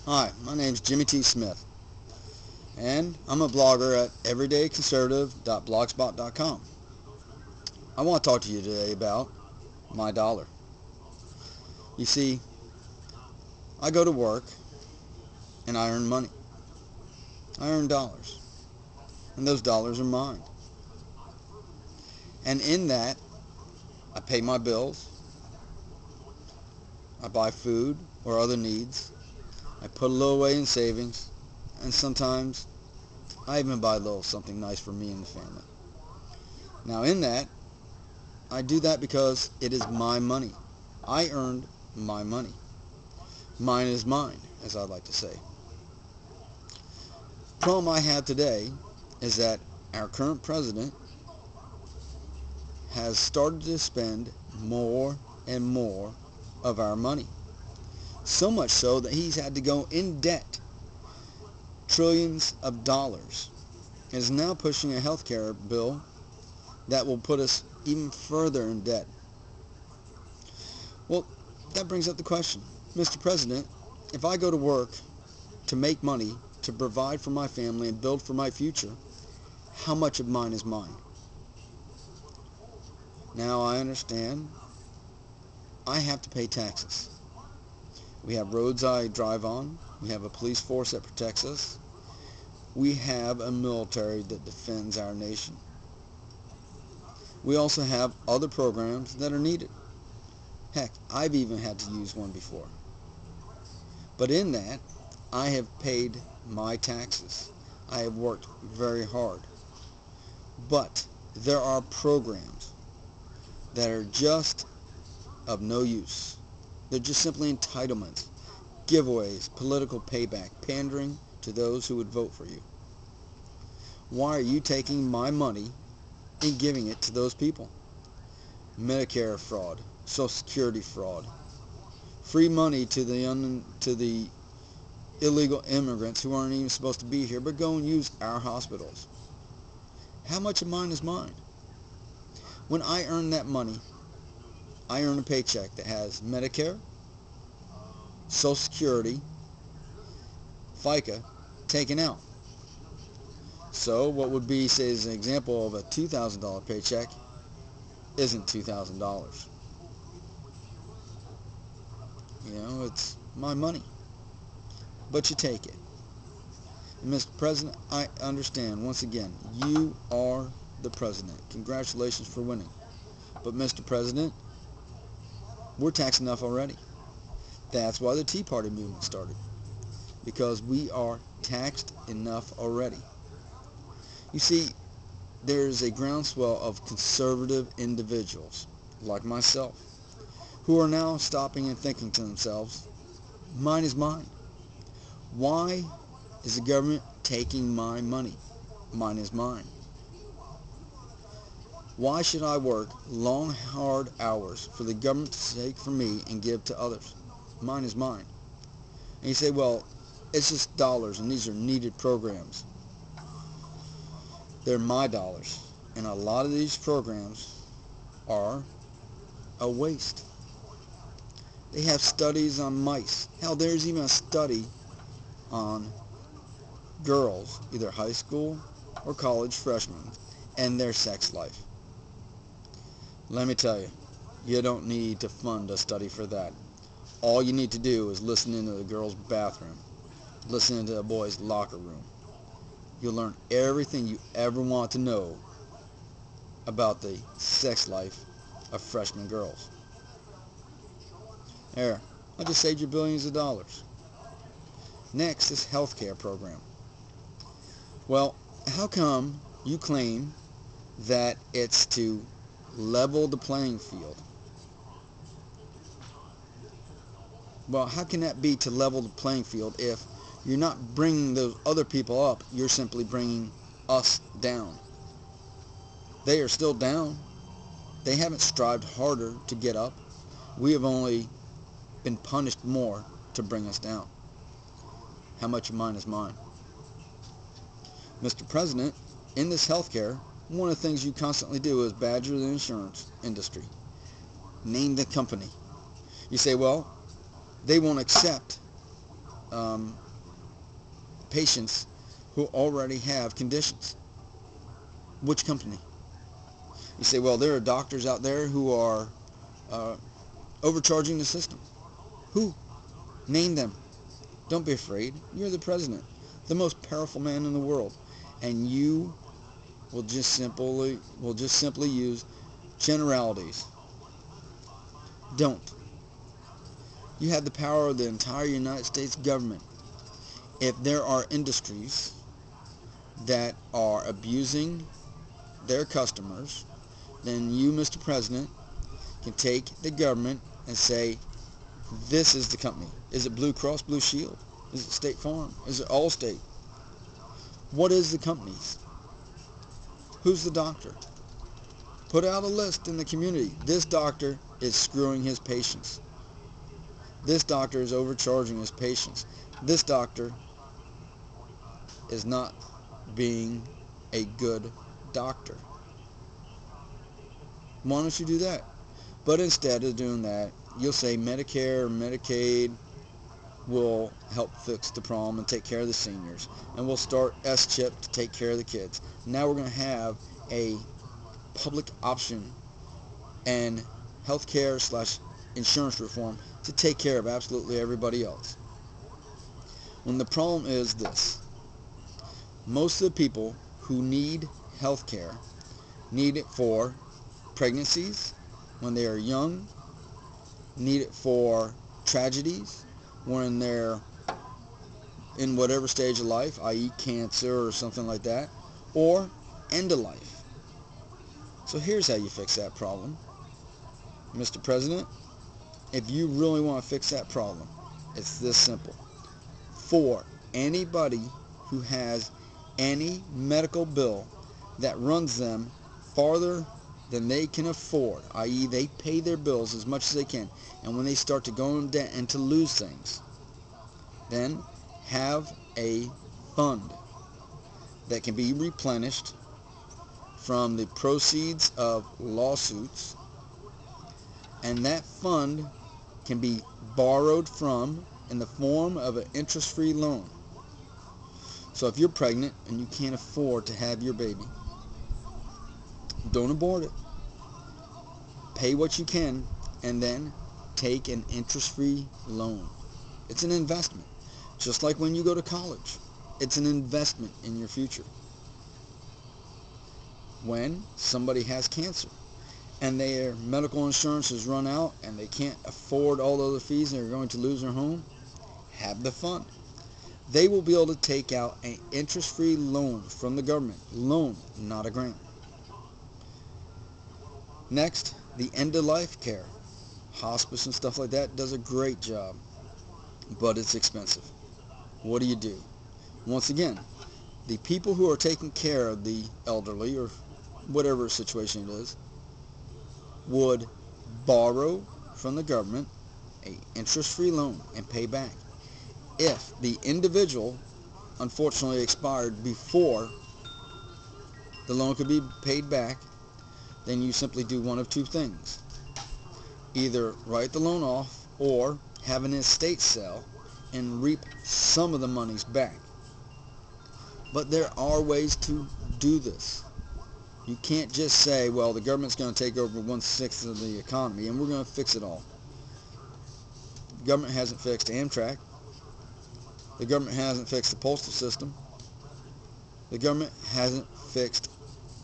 Hi, my name's Jimmy T. Smith, and I'm a blogger at everydayconservative.blogspot.com. I want to talk to you today about my dollar. You see, I go to work and I earn money. I earn dollars, and those dollars are mine. And in that, I pay my bills, I buy food or other needs, I put a little away in savings, and sometimes I even buy a little something nice for me and the family. Now in that, I do that because it is my money. I earned my money. Mine is mine, as I like to say. The problem I have today is that our current president has started to spend more and more of our money. So much so that he's had to go in debt, trillions of dollars, and is now pushing a health care bill that will put us even further in debt. Well, that brings up the question, Mr. President, if I go to work to make money, to provide for my family and build for my future, how much of mine is mine? Now I understand I have to pay taxes. We have roads I drive on. We have a police force that protects us. We have a military that defends our nation. We also have other programs that are needed. Heck, I've even had to use one before. But in that, I have paid my taxes. I have worked very hard. But there are programs that are just of no use. They're just simply entitlements, giveaways, political payback, pandering to those who would vote for you. Why are you taking my money and giving it to those people? Medicare fraud, Social Security fraud, free money to the illegal immigrants who aren't even supposed to be here but go and use our hospitals. How much of mine is mine? When I earn that money, I earn a paycheck that has Medicare, Social Security, FICA taken out. So what would be, say, as an example of a $2,000 paycheck isn't $2,000. It's my money. But you take it. And Mr. President, I understand, once again, you are the president. Congratulations for winning. But Mr. President, we're taxed enough already. That's why the Tea Party movement started. Because we are taxed enough already. You see, there's a groundswell of conservative individuals, like myself, who are now stopping and thinking to themselves, mine is mine. Why is the government taking my money? Mine is mine. Why should I work long, hard hours for the government to take from me and give to others? Mine is mine. And you say, well, it's just dollars and these are needed programs. They're my dollars. And a lot of these programs are a waste. They have studies on mice. Hell, there's even a study on girls, either high school or college freshmen, and their sex life. Let me tell you, you don't need to fund a study for that. All you need to do is listen into the girl's bathroom, listen into the boy's locker room. You'll learn everything you ever want to know about the sex life of freshman girls. There, I just saved you billions of dollars. Next is healthcare program. Well, how come you claim that it's to level the playing field? Well, how can that be to level the playing field if you're not bringing those other people up, you're simply bringing us down? They are still down. They haven't strived harder to get up. We have only been punished more to bring us down. How much of mine is mine? Mr. President, in this healthcare, one of the things you constantly do is badger the insurance industry. Name the company. You say, well, they won't accept um, patients who already have conditions. Which company? You say, well, there are doctors out there who are overcharging the system. Who? Name them. Don't be afraid. You're the president, the most powerful man in the world, and you will just simply use generalities. Don't. You have the power of the entire United States government. If there are industries that are abusing their customers, then you, Mr. President, can take the government and say, this is the company. Is it Blue Cross Blue Shield? Is it State Farm? Is it Allstate? What is the company's? Who's the doctor? Put out a list in the community. This doctor is screwing his patients. This doctor is overcharging his patients. This doctor is not being a good doctor. Why don't you do that? But instead of doing that, you'll say Medicare or Medicaid will help fix the problem and take care of the seniors. And we'll start S-chip to take care of the kids. Now we're going to have a public option and healthcare / insurance reform to take care of absolutely everybody else. When the problem is this: most of the people who need healthcare need it for pregnancies when they are young, need it for tragedies when they're in whatever stage of life, i.e. cancer or something like that, or end of life. So here's how you fix that problem. Mr. President, if you really want to fix that problem, it's this simple. For anybody who has any medical bill that runs them farther than they can afford, i.e. they pay their bills as much as they can, and when they start to go in debt and to lose things, then have a fund that can be replenished from the proceeds of lawsuits, and that fund can be borrowed from in the form of an interest-free loan. So if you're pregnant and you can't afford to have your baby, don't abort it. Pay what you can and then take an interest-free loan. It's an investment. Just like when you go to college, it's an investment in your future. When somebody has cancer and their medical insurance has run out and they can't afford all the other fees and they're going to lose their home, have the fund. They will be able to take out an interest-free loan from the government. Loan, not a grant. Next, the end-of-life care. Hospice and stuff like that does a great job, but it's expensive. What do? Once again, the people who are taking care of the elderly or whatever situation it is would borrow from the government an interest-free loan and pay back. If the individual unfortunately expired before the loan could be paid back, then you simply do one of two things. Either write the loan off or have an estate sale and reap some of the monies back. But there are ways to do this. You can't just say, well, the government's going to take over 1/6 of the economy and we're going to fix it all. The government hasn't fixed Amtrak. The government hasn't fixed the postal system. The government hasn't fixed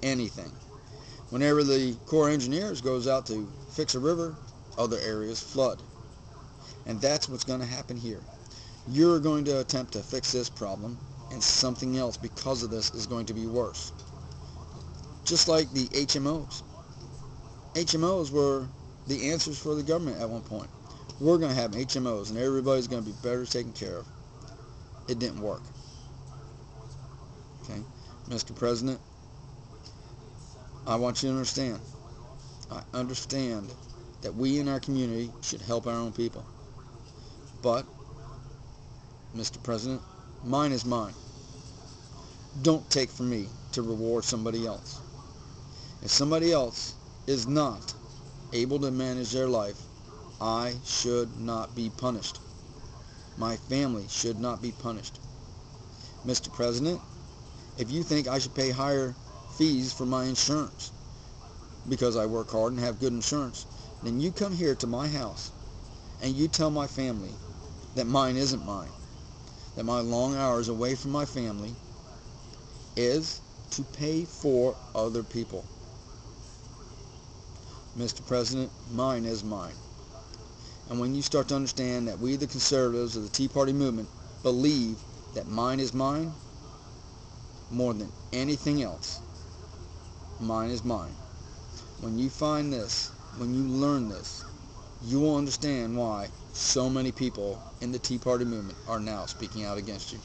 anything. Whenever the Corps of Engineers goes out to fix a river, other areas flood. And that's what's going to happen here. You're going to attempt to fix this problem, and something else because of this is going to be worse. Just like the HMOs. HMOs were the answers for the government at one point. We're going to have HMOs, and everybody's going to be better taken care of. It didn't work. Okay, Mr. President, I want you to understand. I understand that we in our community should help our own people. But, Mr. President, mine is mine. Don't take from me to reward somebody else. If somebody else is not able to manage their life, I should not be punished. My family should not be punished. Mr. President, if you think I should pay higher fees for my insurance because I work hard and have good insurance, then you come here to my house and you tell my family that mine isn't mine, that my long hours away from my family is to pay for other people. Mr. President, mine is mine. And when you start to understand that we, the conservatives of the Tea Party movement, believe that mine is mine more than anything else, mine is mine. When you find this, when you learn this, you will understand why so many people in the Tea Party movement are now speaking out against you.